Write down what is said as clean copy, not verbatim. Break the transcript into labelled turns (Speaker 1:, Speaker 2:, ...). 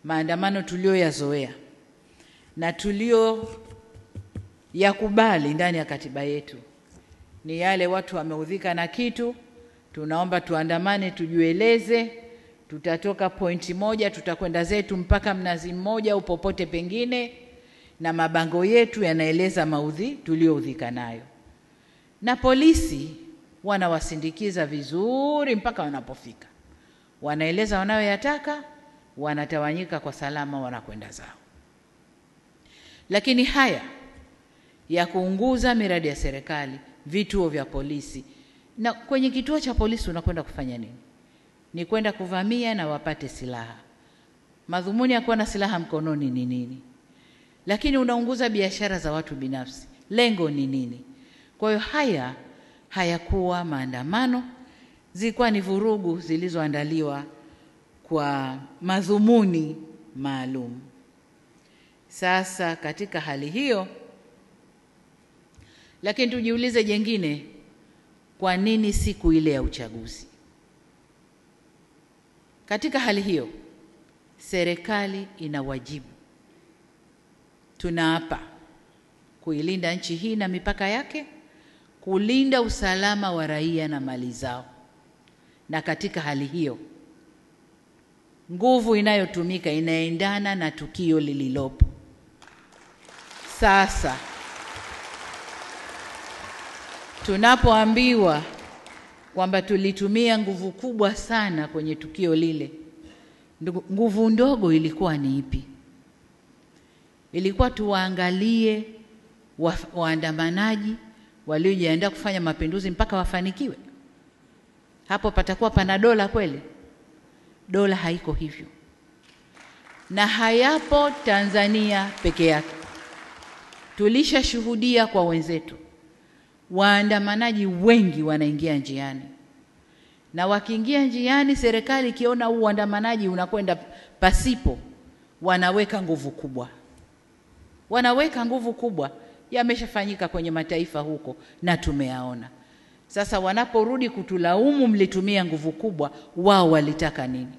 Speaker 1: maandamano tulioyazoea na yakubali ndani ya katiba yetu ni yale watu wameudhika na kitu, tunaomba tuandamane, tujueleze, tutatoka pointi moja, tutakwenda zetu mpaka Mnazi Mmoja au popote pengine, na mabango yetu yanaeleza maudhi tulioudhika nayo. Na polisi wanawasindikiza vizuri mpaka wanapofika. Wanaeleza wanayoyataka, wanatawanyika kwa salama, wanakwenda zao. Lakini haya ya kuunguza miradi ya serikali, vituo vya polisi, na kwenye kituo cha polisi unakwenda kufanya nini? Ni kwenda kuvamia na wapate silaha. Madhumuni ya kuwa na silaha mkononi ni nini? Lakini unaunguza biashara za watu binafsi. Lengo ni nini? Kwa hiyo hayakuwa maandamano, zilikuwa ni vurugu zilizoandaliwa kwa madhumuni maalum. Sasa katika hali hiyo, lakini tujiulize jengine, kwa nini siku ile ya uchaguzi? Katika hali hiyo, serikali ina wajibu. Tunaapa kuilinda nchi hii na mipaka yake, kulinda usalama wa raia na mali zao. Na katika hali hiyo, nguvu inayotumika inaendana na tukio lililopo. Sasa tunapoambiwa kwamba tulitumia nguvu kubwa sana kwenye tukio lile, nguvu ndogo ilikuwa ni ipi? Ilikuwa tuwaangalie waandamanaji waliojiandaa kufanya mapinduzi mpaka wafanikiwe? Hapo patakuwa pana dola kweli? Dola haiko hivyo. Na hayapo Tanzania peke yake. Tulishashuhudia kwa wenzetu, waandamanaji wengi wanaingia njiani. Na wakiingia njiani, serikali ikiona uandamanaji unakwenda pasipo, wanaweka nguvu kubwa. Wanaweka nguvu kubwa, yameshafanyika kwenye mataifa huko na tumeyaona. Sasa wanaporudi kutulaumu mlitumia nguvu kubwa, wao walitaka nini?